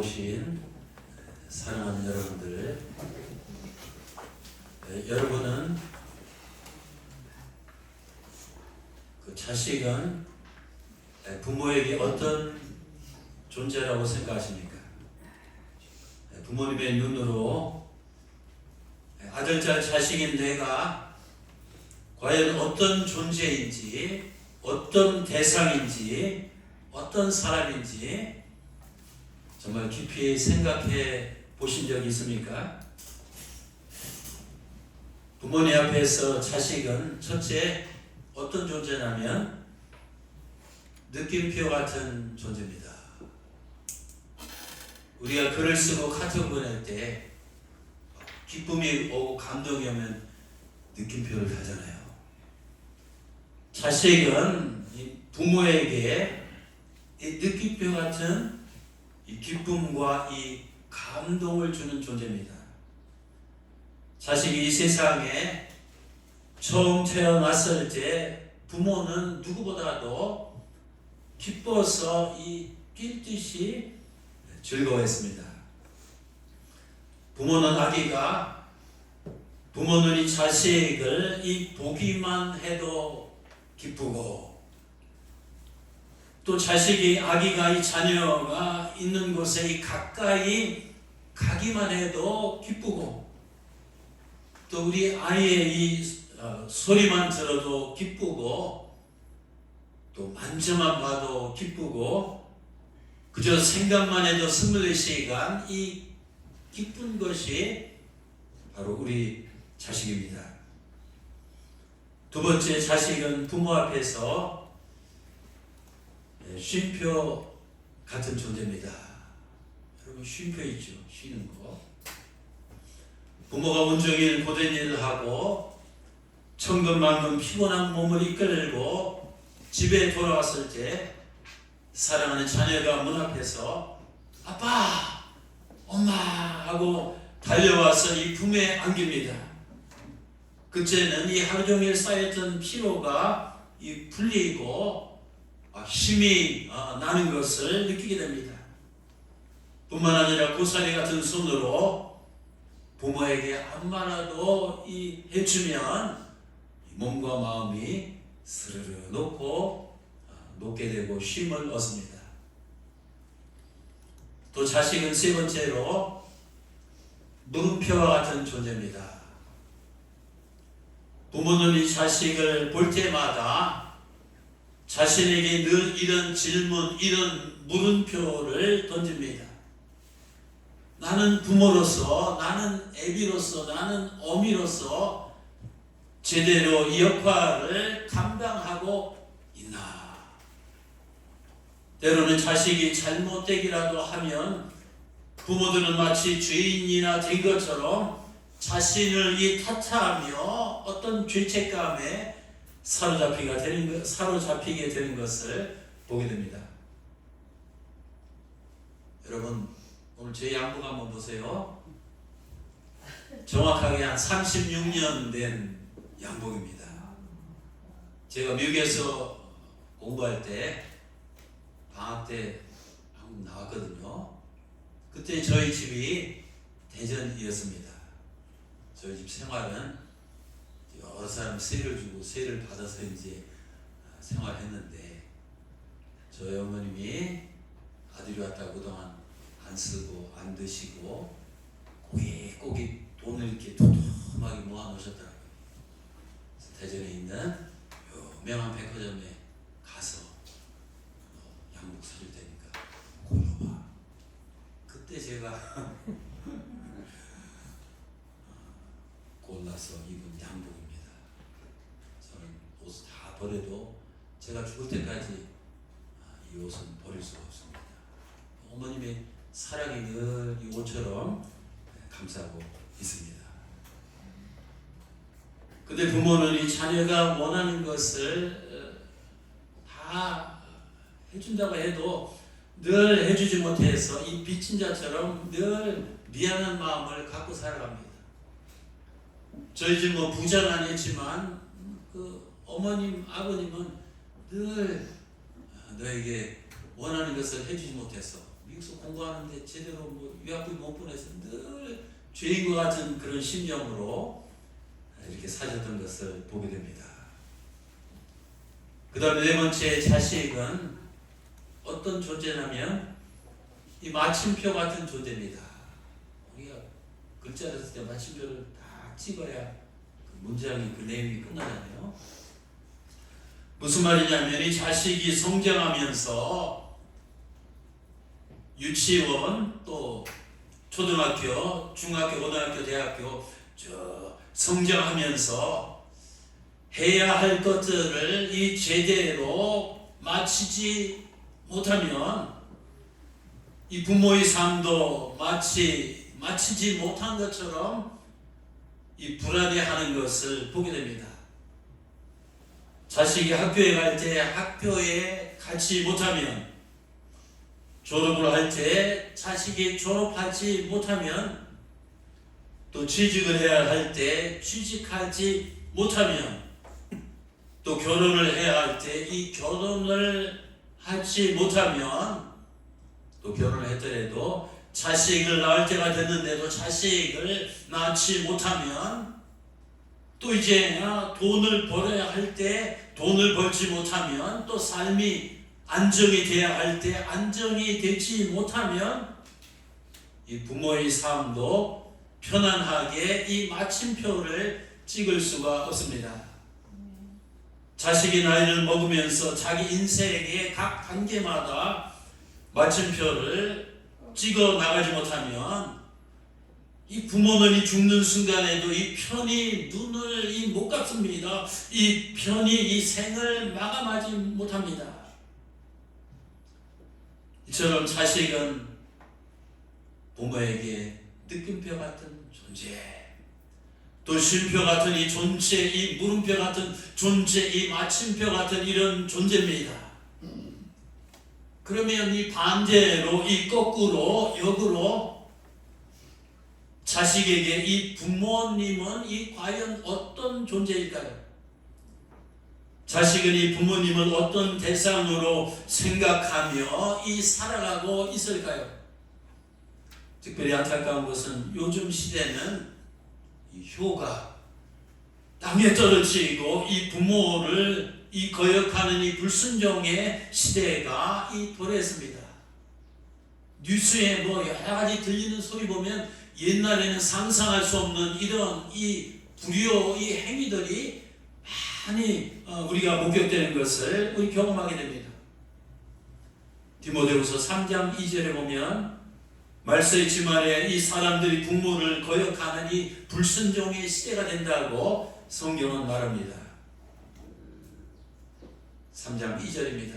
오신 사랑하는 여러분들, 여러분은 그 자식은 부모에게 어떤 존재라고 생각하십니까? 부모님의 눈으로 아들딸 자식인 내가 과연 어떤 존재인지, 어떤 대상인지, 어떤 사람인지 정말 깊이 생각해 보신 적이 있습니까? 부모님 앞에서 자식은 첫째 어떤 존재냐면 느낌표 같은 존재입니다. 우리가 글을 쓰고 카톡 보낼 때 기쁨이 오고 감동이 오면 느낌표를 하잖아요. 자식은 부모에게 이 느낌표 같은 이 기쁨과 이 감동을 주는 존재입니다. 자식이 이 세상에 처음 태어났을 때 부모는 누구보다도 기뻐서 뛸 듯이 즐거워했습니다. 부모는 이 자식을 보기만 해도 기쁘고, 또 아기가 이 자녀가 있는 곳에 가까이 가기만 해도 기쁘고, 또 우리 아이의 소리만 들어도 기쁘고, 또 만져만 봐도 기쁘고, 그저 생각만 해도 24시간 이 기쁜 것이 바로 우리 자식입니다. 두 번째, 자식은 부모 앞에서 쉼표 같은 존재입니다. 여러분, 쉼표 있죠? 쉬는 거. 부모가 온종일 고된 일을 하고 천근만근 피곤한 몸을 이끌고 집에 돌아왔을 때 사랑하는 자녀가 문 앞에서 아빠, 엄마 하고 달려와서 이 품에 안깁니다. 그때는 이 하루 종일 쌓였던 피로가 풀리고 힘이 나는 것을 느끼게 됩니다. 뿐만 아니라 고사리 같은 손으로 부모에게 안마라도 해주면 몸과 마음이 스르르 녹게 되고 쉼을 얻습니다. 또 자식은 세 번째로 물음표와 같은 존재입니다. 부모는 이 자식을 볼 때마다 자신에게 늘 이런 질문, 이런 물음표를 던집니다. 나는 부모로서, 나는 애비로서, 나는 어미로서 제대로 이 역할을 감당하고 있나? 때로는 자식이 잘못되기라도 하면 부모들은 마치 죄인이나 된 것처럼 자신을 탓하며 어떤 죄책감에 사로잡히게 되는 것을 보게 됩니다. 여러분, 오늘 제 양복 한번 보세요. 정확하게 한 36년 된 양복입니다. 제가 미국에서 공부할 때 방학 때 한국 나왔거든요. 그때 저희 집이 대전이었습니다. 저희 집 생활은 여러 사람 세를 주고 세를 받아서 이제 생활했는데, 저희 어머님이 아들이 왔다고 그동안 안 쓰고 안 드시고 고기 돈을 이렇게 도톰하게 모아놓으셨더라고요. 대전에 있는 유명한 백화점에 가서 양복 사줄 테니까 골라봐. 그때 제가 골라서 입은 양복입니다. 저는 옷을 다 버려도 제가 죽을 때까지 이 옷은 버릴 수가 없습니다. 어머님의 사랑이 늘 이 옷처럼 감싸고 있습니다. 근데 부모는 이 자녀가 원하는 것을 다 해준다고 해도 늘 해주지 못해서 이 빚진 자처럼 늘 미안한 마음을 갖고 살아갑니다. 저희 집 부자는 아니지만 어머님, 아버님은 늘 너에게 원하는 것을 해주지 못해서 여기서 공부하는데 제대로 뭐 유학비 못 보내서 늘 죄인과 같은 그런 심정으로 이렇게 사셨던 것을 보게 됩니다. 그 다음에 네 번째, 자식은 어떤 존재냐면 이 마침표 같은 존재입니다. 우리가 글자를 쓸 때 마침표를 다 찍어야 그 문장이, 그 내용이 끝나잖아요. 무슨 말이냐면 이 자식이 성장하면서 유치원, 또 초등학교, 중학교, 고등학교, 대학교 성장하면서 해야 할 것들을 이 제대로 마치지 못하면 이 부모의 삶도 마치지 못한 것처럼 이 불안해하는 것을 보게 됩니다. 자식이 학교에 갈 때 학교에 가지 못하면, 졸업을 할 때 자식이 졸업하지 못하면, 또 취직을 해야 할 때 취직하지 못하면, 또 결혼을 해야 할 때 이 결혼을 하지 못하면, 또 결혼을 했더라도 자식을 낳을 때가 됐는데도 자식을 낳지 못하면, 또 이제 돈을 벌어야 할 때 돈을 벌지 못하면, 또 삶이 안정이 돼야 할 때 안정이 되지 못하면 이 부모의 삶도 편안하게 이 마침표를 찍을 수가 없습니다. 자식이 나이를 먹으면서 자기 인생의 각 단계마다 마침표를 찍어 나가지 못하면 이 부모는 이 죽는 순간에도 이 편히 눈을 못 감습니다. 이 편히 이 생을 마감하지 못합니다. 이처럼 자식은 부모에게 느낌표 같은 존재, 또 쉼표 같은 이 존재, 이 물음표 같은 존재, 이 마침표 같은 이런 존재입니다. 그러면 이 반대로, 이 거꾸로, 역으로 자식에게 이 부모님은 이 과연 어떤 존재일까요? 자식은 이 부모님을 어떤 대상으로 생각하며 이 살아가고 있을까요? 특별히 안타까운 것은 요즘 시대는 이 효가 땅에 떨어지고 이 부모를 이 거역하는 이 불순종의 시대가 이 도래했습니다. 뉴스에 뭐 여러 가지 들리는 소리 보면 옛날에는 상상할 수 없는 이런 이 불효, 이 행위들이 많이 우리가 목격되는 것을 우리 경험하게 됩니다. 디모데후서 3장 2절에 보면 말세의 지말에 이 사람들이 부모를 거역하는 이 불순종의 시대가 된다고 성경은 말합니다. 3장 2절입니다.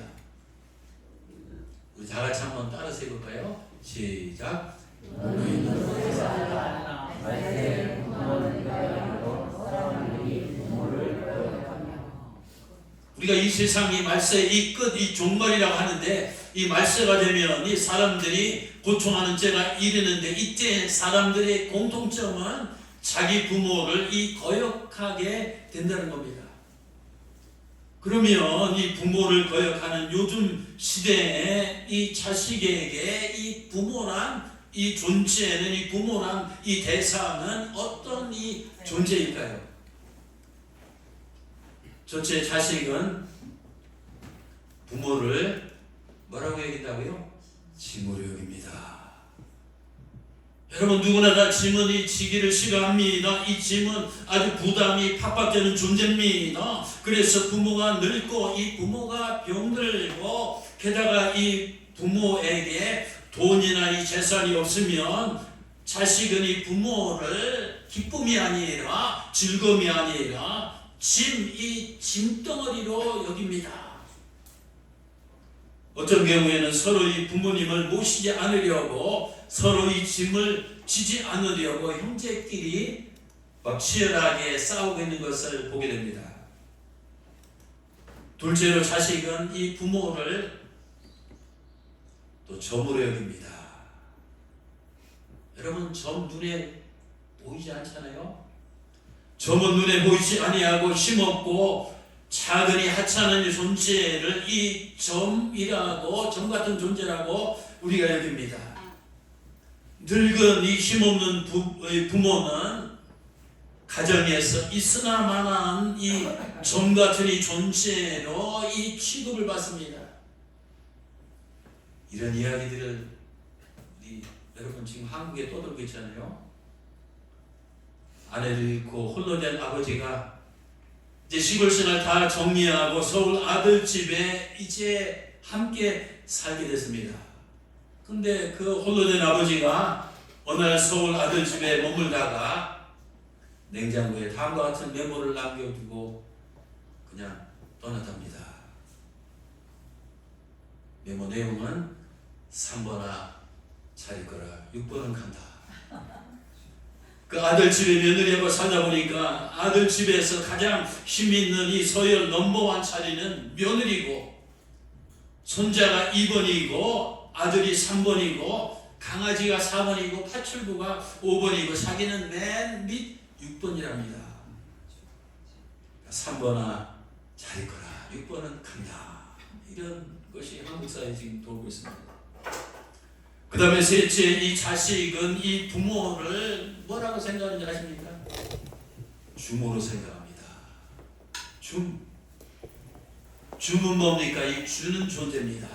우리 다 같이 한번 따라서 해볼까요? 시작. 우리가 이 세상이 말세의 이 끝, 이 종말이라고 하는데, 이 말세가 되면 이 사람들이 고통하는 때가 이르는데, 이때 사람들의 공통점은 자기 부모를 이 거역하게 된다는 겁니다. 그러면 이 부모를 거역하는 요즘 시대에 이 자식에게 이 부모란 이 존재는, 이 부모란 이 대상은 어떤 이 존재일까요? 첫째, 자식은 부모를 뭐라고 여긴다고요? 짐으로 여깁니다. 여러분, 누구나 다 짐은 지기를 싫어합니다. 이 짐은 아주 부담이 팍팍되는 존재입니다. 그래서 부모가 늙고 이 부모가 병들고, 게다가 이 부모에게 돈이나 이 재산이 없으면 자식은 이 부모를 기쁨이 아니라, 즐거움이 아니라 이 짐덩어리로 여깁니다. 어떤 경우에는 서로 이 부모님을 모시지 않으려고, 서로 이 짐을 지지 않으려고 형제끼리 막 치열하게 싸우고 있는 것을 보게 됩니다. 둘째로, 자식은 이 부모를 또 점으로 여깁니다. 여러분, 점 눈에 보이지 않잖아요? 점은 눈에 보이지 아니하고 힘없고 작으니 하찮은 존재를 이 점이라고, 점 같은 존재라고 우리가 여깁니다. 늙은 이 힘없는 부모는 가정에서 있으나 마나한 이 점 같은 이 존재로 이 취급을 받습니다. 이런 이야기들을 여러분 지금 한국에 떠들고 있잖아요. 아내를 잃고 홀로 된 아버지가 이제 시골 생활 다 정리하고 서울 아들집에 이제 함께 살게 됐습니다. 근데 그 홀로 된 아버지가 어느 날 서울 아들집에 머물다가 냉장고에 다음과 같은 메모를 남겨두고 그냥 떠났답니다. 메모 내용은 3번아 잘 있거라, 6번은 간다. 그 아들 집에 며느리하고 살다 보니까 아들 집에서 가장 힘있는 이 서열 넘버원 자리는 며느리고, 손자가 2번이고 아들이 3번이고 강아지가 4번이고 파출부가 5번이고 자기는 맨 밑 6번이랍니다. 3번아 잘 있거라, 6번은 간다. 이런 것이 한국 사회에 지금 돌고 있습니다. 그 다음에 셋째, 이 자식은 이 부모를 뭐라고 생각하는지 아십니까? 주모로 생각합니다. 줌은 뭡니까? 이 주는 존재입니다.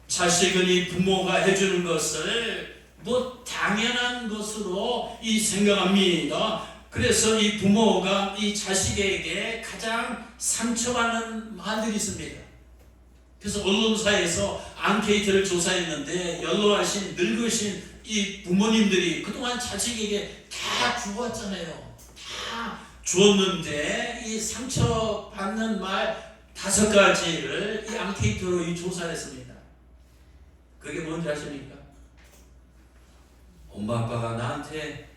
자식은 이 부모가 해주는 것을 뭐 당연한 것으로 이 생각합니다. 그래서 이 부모가 이 자식에게 가장 상처받는 말들이 있습니다. 그래서 언론사에서 앙케이트를 조사했는데 연로하신 늙으신 이 부모님들이 그동안 자식에게 다 주었잖아요. 다 주었는데 이 상처받는 말 5가지를 이 앙케이트로 이 조사를 했습니다. 그게 뭔지 아십니까? 엄마 아빠가 나한테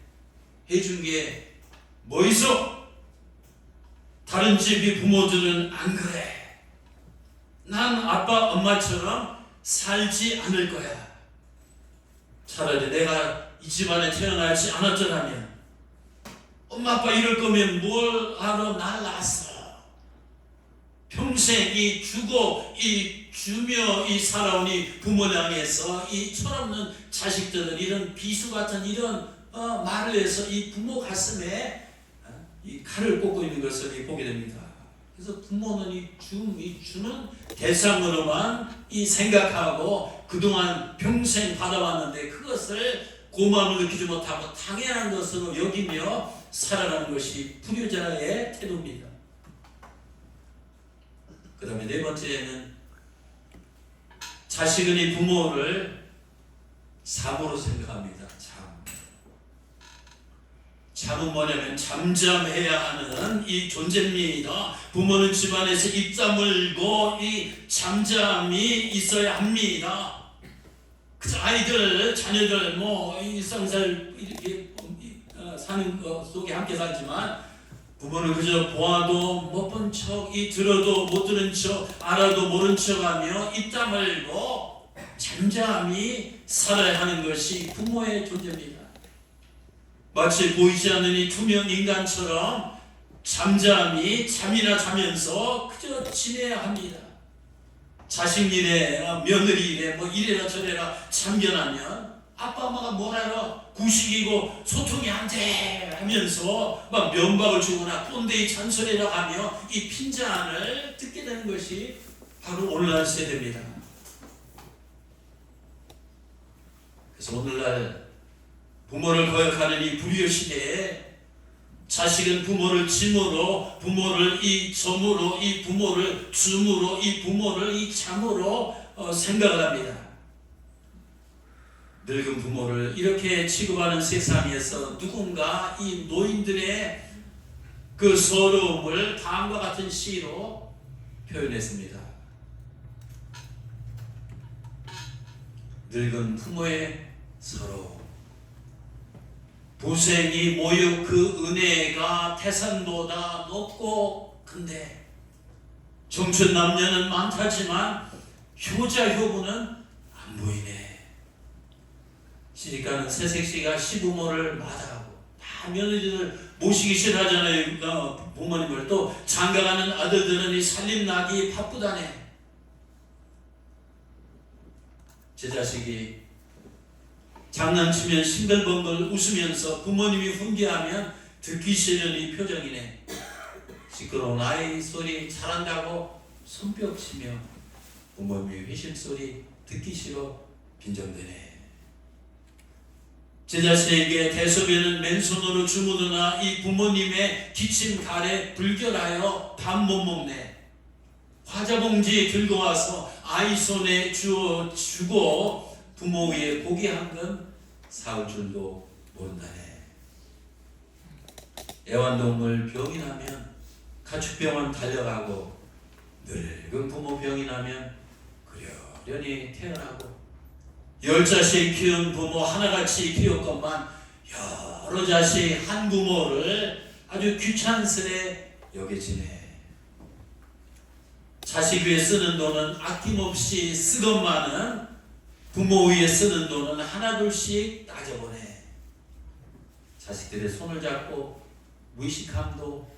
해준 게 뭐 있어? 다른 집이 부모들은 안 그래. 난 아빠 엄마처럼 살지 않을 거야. 차라리 내가 이 집안에 태어나지 않았더라면, 엄마 아빠 이럴 거면 뭘 하러 날 낳았어. 평생 이 주고 이 주며 이 살아온 이 부모를 향해서 이 철없는 자식들은 이런 비수 같은 이런 말을 해서 이 부모 가슴에 이 칼을 꽂고 있는 것을 보게 됩니다. 그래서 부모는 이 주는 대상으로만 이 생각하고 그동안 평생 받아왔는데 그것을 고마움을 느끼지 못하고 당연한 것으로 여기며 살아가는 것이 불효자의 태도입니다. 그 다음에 네 번째는 자식은 이 부모를 잠으로 생각합니다. 잠은 뭐냐면 잠잠해야 하는 이 존재입니다. 부모는 집안에서 입 다물고 이 잠잠이 있어야 합니다. 그저 아이들, 자녀들 뭐 일상살 이렇게 사는 것 속에 함께 살지만 부모는 그저 보아도 못 본 척, 들어도 못 들은 척, 알아도 모른 척하며 입 다물고 잠잠히 살아야 하는 것이 부모의 존재입니다. 마치 보이지 않는 이 투명 인간처럼 잠잠히 잠이나 자면서 그저 지내야 합니다. 자식 일에 며느리 일에 뭐 이래라 저래라 참견하면 아빠 엄마가 뭘 알아? 구식이고 소통이 안 돼 하면서 막 면박을 주거나 꼰대의 잔소리라 하며 이 핀잔을 듣게 되는 것이 바로 오늘날 세대입니다. 그래서 오늘날 부모를 거역하는 이 불효 시대에 자식은 부모를 짐으로, 부모를 이 점으로, 이 부모를 줌으로, 이 부모를 이 잠으로 생각을 합니다. 늙은 부모를 이렇게 취급하는 세상에서 누군가 이 노인들의 그 서러움을 다음과 같은 시로 표현했습니다. 늙은 부모의 서러움. 부생이 모여 그 은혜가 태산보다 높고 큰데 청춘 남녀는 많다지만 효자 효부는 안 보이네. 시집가는 새색시가 시부모를 마다하고 다 며느리들 모시기 싫어하잖아요. 부모님을. 또 장가가는 아들들은 이 살림나기 바쁘다네. 제 자식이 장난치면 싱글벙글 웃으면서 부모님이 훈계하면 듣기 싫은 이 표정이네. 시끄러운 아이 소리 잘한다고 손뼉 치며 부모님의 회식 소리 듣기 싫어 빈정대네. 제 자식에게 대소변은 맨손으로 주무르나 이 부모님의 기침 가래 불결하여 밥 못 먹네. 과자봉지 들고 와서 아이 손에 주고 부모 위에 고기 한 근 사올 줄도 모른다네. 애완동물 병이 나면 가축병원 달려가고 늙은 부모 병이 나면 그려려니 태어나고 10자식 키운 부모 하나같이 키웠건만 여러 자식 한 부모를 아주 귀찮스레 여겨지네. 자식 위에 쓰는 돈은 아낌없이 쓰건만은 부모 위에 쓰는 돈은 하나둘씩 따져보네. 자식들의 손을 잡고 무의식함도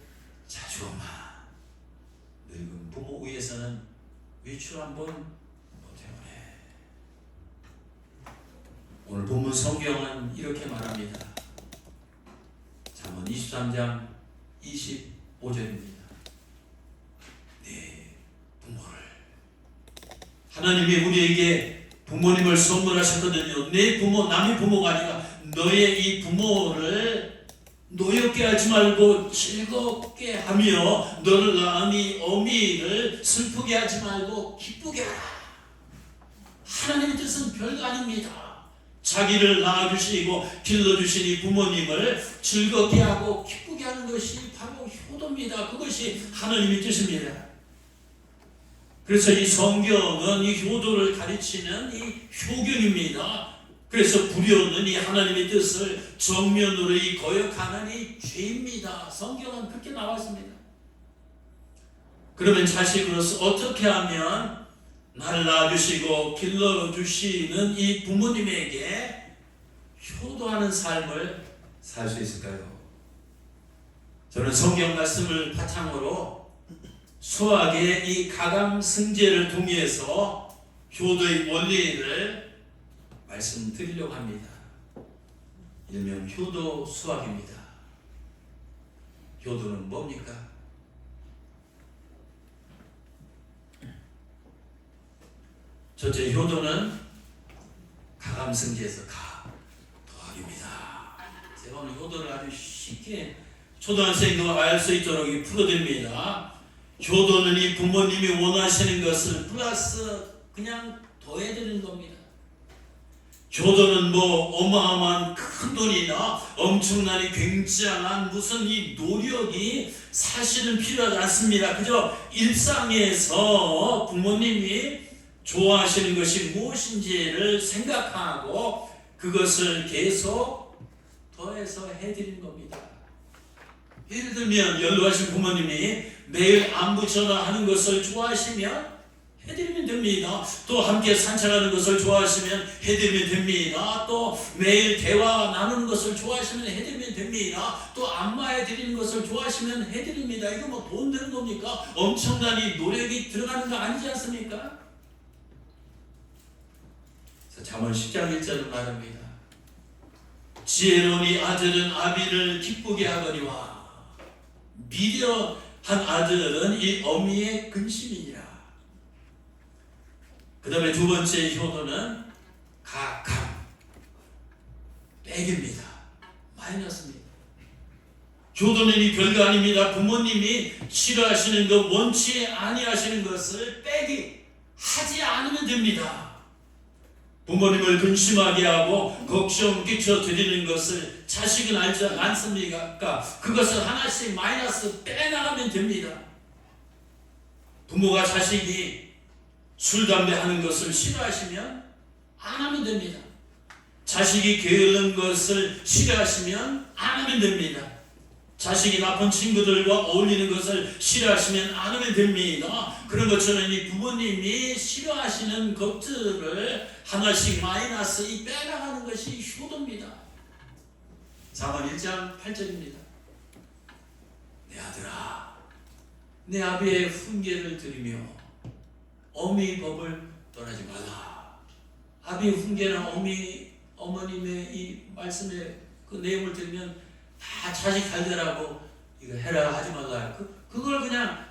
자주 오마. 늙은 부모 위에서는 외출 한번 못해보네. 오늘 본문 성경은 이렇게 말합니다. 잠언 23장 25절입니다. 네 부모를, 하나님이 우리에게 부모님을 선물하셨거든요. 내 부모, 남의 부모가 아니라 너의 이 부모를 노엽게 하지 말고 즐겁게 하며 너를 낳은 이 어미를 슬프게 하지 말고 기쁘게 하라. 하나님의 뜻은 별거 아닙니다. 자기를 낳아주시고 길러주신 이 부모님을 즐겁게 하고 기쁘게 하는 것이 바로 효도입니다. 그것이 하나님의 뜻입니다. 그래서 이 성경은 이 효도를 가르치는 이 효경입니다. 그래서 불효는 이 하나님의 뜻을 정면으로 이 거역하는 이 죄입니다. 성경은 그렇게 나왔습니다. 그러면 자식으로서 어떻게 하면 나를 낳아주시고 길러주시는 이 부모님에게 효도하는 삶을 살 수 있을까요? 저는 성경 말씀을 바탕으로 수학의 이 가감승제를 통해서 효도의 원리를 말씀드리려고 합니다. 일명 효도 수학입니다. 효도는 뭡니까? 첫째, 효도는 가감승제에서 가 더하기입니다. 제가 오늘 효도를 아주 쉽게 초등학생도 알 수 있도록 풀어드립니다. 효도는 이 부모님이 원하시는 것을 플러스 그냥 더해드리는 겁니다. 효도는 뭐 어마어마한 큰 돈이나 엄청나게 굉장한 무슨 이 노력이 사실은 필요하지 않습니다. 그저 일상에서 부모님이 좋아하시는 것이 무엇인지를 생각하고 그것을 계속 더해서 해드리는 겁니다. 예를 들면 연로하신 부모님이 매일 안부 전화하는 것을 좋아하시면 해드리면 됩니다. 또 함께 산책하는 것을 좋아하시면 해드리면 됩니다. 또 매일 대화 나누는 것을 좋아하시면 해드리면 됩니다. 또 안마해드리는 것을 좋아하시면 해드립니다. 이거 뭐 돈 드는 겁니까? 엄청난 이 노력이 들어가는 거 아니지 않습니까? 잠언 10장 1절은 말합니다. 지혜로운 이 아들은 아비를 기쁘게 하거니와 미련한 아들은 이 어미의 근심이니라. 그 다음에 두 번째 효도는 가감, 빼깁니다. 마이너스입니다. 효도는 이 별거 아닙니다. 부모님이 싫어하시는 것, 원치 아니하시는 것을 빼기 하지 않으면 됩니다. 부모님을 근심하게 하고 걱정 끼쳐드리는 것을 자식은 알지 않습니까? 그것을 하나씩 마이너스 빼나가면 됩니다. 부모가 자식이 술, 담배 하는 것을 싫어하시면 안 하면 됩니다. 자식이 게으른 것을 싫어하시면 안 하면 됩니다. 자식이 나쁜 친구들과 어울리는 것을 싫어하시면 안 하면 됩니다. 그런 것처럼 이 부모님이 싫어하시는 것들을 하나씩 마이너스 이 빼나가는 것이 효도입니다. 잠언 1장 8절입니다. 내 아들아, 내 아비의 훈계를 들으며 어미 법을 떠나지 말라. 아비 훈계나 어머님의 이 말씀의 그 내용을 들으면 다 자식 잘 되라고 이거 해라 하지 말라. 그걸 그냥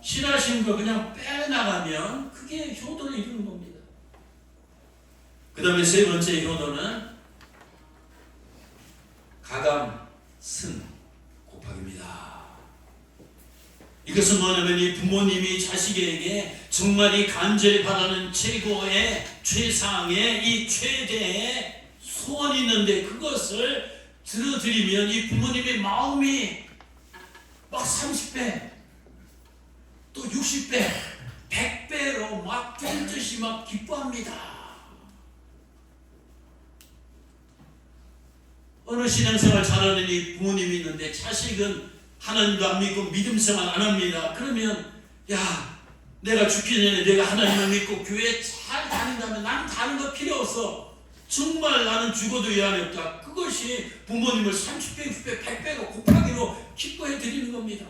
신하신 걸 그냥 빼나가면 그게 효도를 이루는 겁니다. 그 다음에 세 번째 효도는 가감, 승, 곱하기입니다. 이것은 뭐냐면 이 부모님이 자식에게 정말 이 간절히 바라는 최고의 최상의 이 최대의 소원이 있는데 그것을 들어드리면 이 부모님의 마음이 막 30배 또 60배 100배로 막 될 듯이 막 기뻐합니다. 어느 신앙생활 잘하는 이 부모님이 있는데 자식은 하나님도 안 믿고 믿음 생활 안 합니다. 그러면 야 내가 죽기 전에 내가 하나님을 믿고 교회 잘 다닌다면 나는 다른 거 필요 없어. 정말 나는 죽어도 유한이 없다. 그것이 부모님을 30배, 60배, 100배로 곱하기로 기뻐해 드리는 겁니다.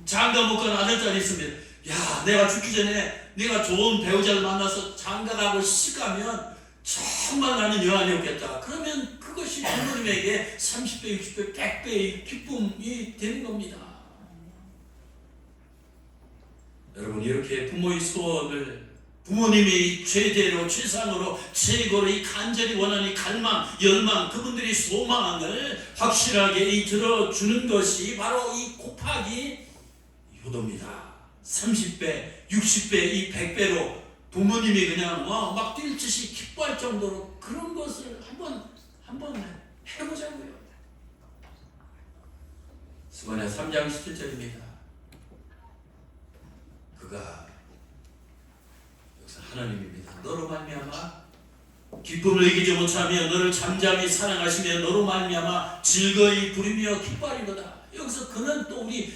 장가 못 간 아들딸이 있으면 야 내가 죽기 전에 내가 좋은 배우자를 만나서 장가 가고 시집가면 정말 나는 여한이 없겠다. 그러면 그것이 부모님에게 30배, 60배, 100배의 기쁨이 되는 겁니다. 여러분 이렇게 부모의 소원을 부모님이 최대로 최상으로 최고로 이 간절히 원하는 갈망, 열망 그분들의 소망을 확실하게 들어주는 것이 바로 이 곱하기 효도입니다. 30배, 60배, 이 100배로 부모님이 그냥 막 뛸 듯이 기뻐할 정도로 그런 것을 한번 해보자고요. 스가랴 3장 17절입니다. 그가 여기서 하나님입니다. 너로 말미암아 기쁨을 이기지 못하며 너를 잠잠히 사랑하시며 너로 말미암아 즐거이 부르며 기뻐하리로다. 여기서 그는 또 우리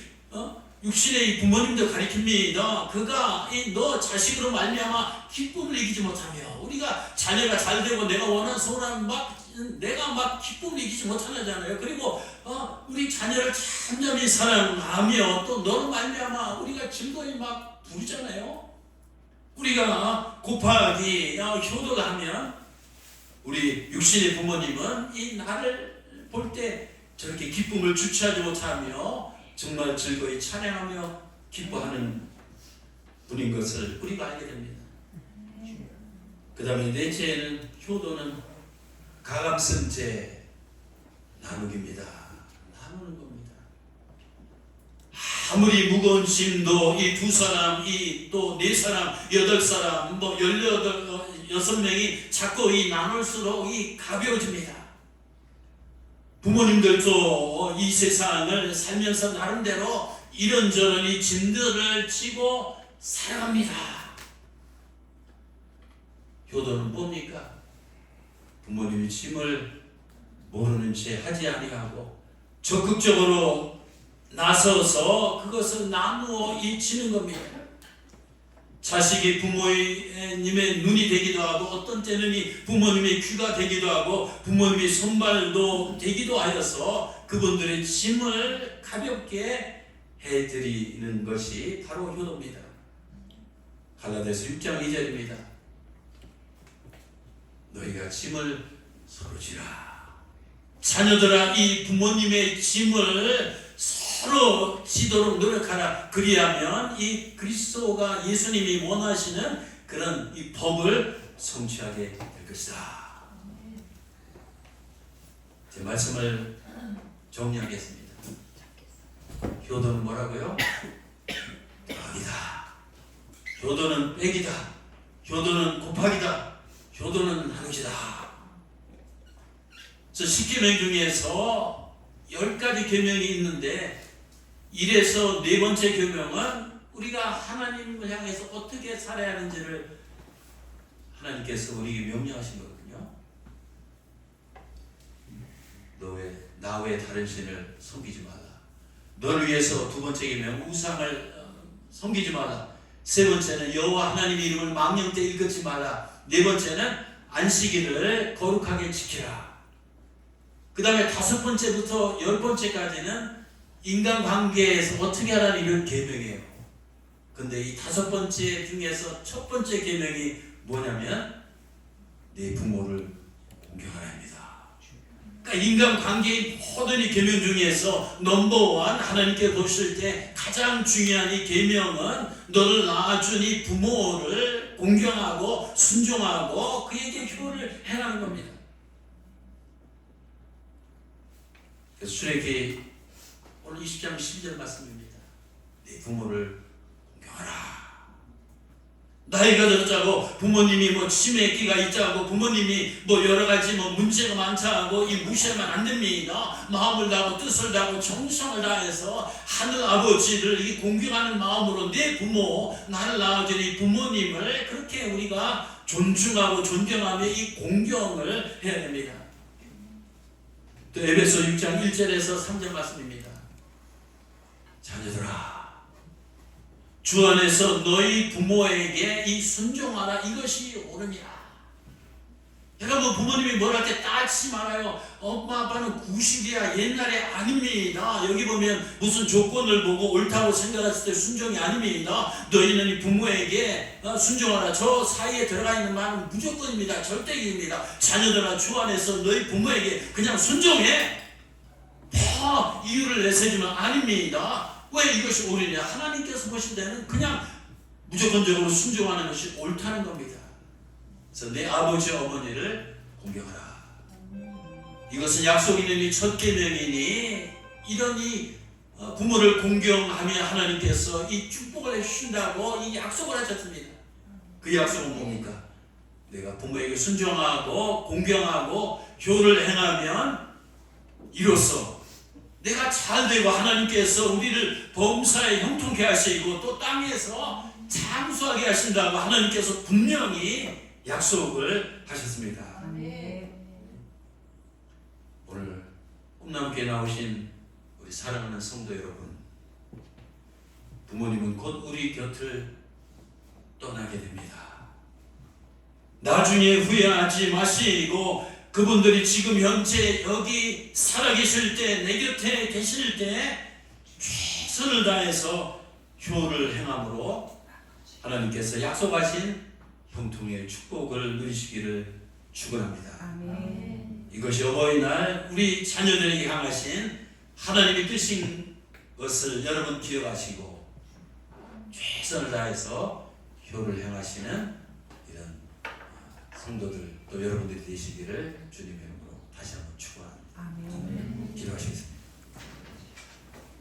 육신의 이 부모님들 가리킵니다. 그가 너 자식으로 말미암아 기쁨을 이기지 못하며 우리가 자녀가 잘 되고 내가 원하는 소원하면 내가 막 기쁨을 이기지 못하잖아요. 그리고 우리 자녀를 잠잠히 사랑하며 또 너로 말미암아 우리가 즐거이 막 부르잖아요. 우리가 곱하기 효도가 하면 우리 육신의 부모님은 이 나를 볼 때 저렇게 기쁨을 주체하지 못하며 정말 즐거이 찬양하며 기뻐하는 분인 것을 우리가 알게 됩니다. 그 다음에 넷째는 효도는 가감승제 나누기입니다. 나누는 겁니다. 아무리 무거운 짐도 이 두 사람, 또 네 사람, 8사람, 6명이 자꾸 나눌수록 가벼워집니다. 부모님들도 이 세상을 살면서 나름대로 이런저런 이 짐들을 지고 살아갑니다. 효도는 뭡니까? 부모님이 짐을 모르는 채 하지 아니하고 적극적으로 나서서 그것을 나누어 지는 겁니다. 자식이 부모님의 눈이 되기도 하고 어떤 때는 이 부모님의 귀가 되기도 하고 부모님의 손발도 되기도 하여서 그분들의 짐을 가볍게 해드리는 것이 바로 효도입니다. 갈라디아서 6장 2절입니다. 너희가 짐을 서로 지라. 자녀들아 이 부모님의 짐을 서로 지도록 노력하라. 그리하면 이 그리스도가 예수님이 원하시는 그런 이 법을 성취하게 될 것이다. 제 말씀을 정리하겠습니다. 효도는 뭐라고요? 더하기다. 효도는 빼기다. 효도는 곱하기다. 효도는 나누기다. 저 10계명 중에서 10가지 계명이 있는데 1에서 네 번째 계명은 우리가 하나님을 향해서 어떻게 살아야 하는지를 하나님께서 우리에게 명령하신 거거든요. 나 외에 다른 신을 섬기지 마라. 너를 위해서 두 번째 계명 우상을 섬기지 마라. 세 번째는 여호와 하나님의 이름을 망령 때 읽지 마라. 네 번째는 안식일을 거룩하게 지키라. 그 다음에 5번째부터 10번째까지는 인간관계에서 어떻게 하라는 이런 계명이에요. 근데 이 5번째 중에서 첫 번째 계명이 뭐냐면 네 부모를 공경하라 합니다. 그러니까 인간관계의 모든 이 계명 중에서 넘버원 하나님께 보실 때 가장 중요한 이 계명은 너를 낳아준 이 부모를 공경하고 순종하고 그에게 효를 행하는 겁니다. 그래서 출애굽기 오늘 20장 12절 말씀입니다. 네 부모를 공경하라. 나이가 들었자고 부모님이 뭐 치매기가 있자고 부모님이 뭐 여러 가지 뭐 문제가 많자고 이 무시하면 안 됩니다. 마음을 다하고 뜻을 다하고 정성을 다해서 하늘 아버지를 이 공경하는 마음으로 내 부모, 나를 낳아준 이 부모님을 그렇게 우리가 존중하고 존경하며 이 공경을 해야 됩니다. 또 에베소 6장 1절에서 3절 말씀입니다. 자녀들아, 주 안에서 너희 부모에게 이 순종하라. 이것이 옳음이라. 내가 뭐 부모님이 뭘 할 때 따지지 말아요. 엄마 아빠는 구식이야. 옛날에 아닙니다. 여기 보면 무슨 조건을 보고 옳다고 생각했을 때 순종이 아닙니다. 너희는 이 부모에게 순종하라. 저 사이에 들어가 있는 말은 무조건입니다. 절대입니다. 자녀들아, 주 안에서 너희 부모에게 그냥 순종해. 다 이유를 내세주면 아닙니다. 왜 이것이 옳으냐? 하나님께서 보실 때는 그냥 무조건적으로 순종하는 것이 옳다는 겁니다. 그래서 내 아버지 어머니를 공경하라. 이것은 약속 있는 이 첫 계명이니 이런 이 부모를 공경하며 하나님께서 이 축복을 해주신다고 이 약속을 하셨습니다. 그 약속은 뭡니까? 내가 부모에게 순종하고 공경하고 효를 행하면 이로써 내가 잘되고 하나님께서 우리를 범사에 형통케 하시고 또 땅에서 장수하게 하신다고 하나님께서 분명히 약속을 하셨습니다. 오늘 꿈나무교회 나오신 우리 사랑하는 성도 여러분, 부모님은 곧 우리 곁을 떠나게 됩니다. 나중에 후회하지 마시고 그분들이 지금 현재 여기 살아계실 때, 내 곁에 계실 때 최선을 다해서 효를 행함으로 하나님께서 약속하신 형통의 축복을 누리시기를 축원합니다. 아멘. 이것이 어버이날 우리 자녀들에게 향하신 하나님이 뜻인 것을 여러분 기억하시고 최선을 다해서 효를 행하시는 이런 성도들 또 여러분들이 되시기를 주님의 이름으로 다시 한번 축원합니다. 아멘. 기도하시겠습니다.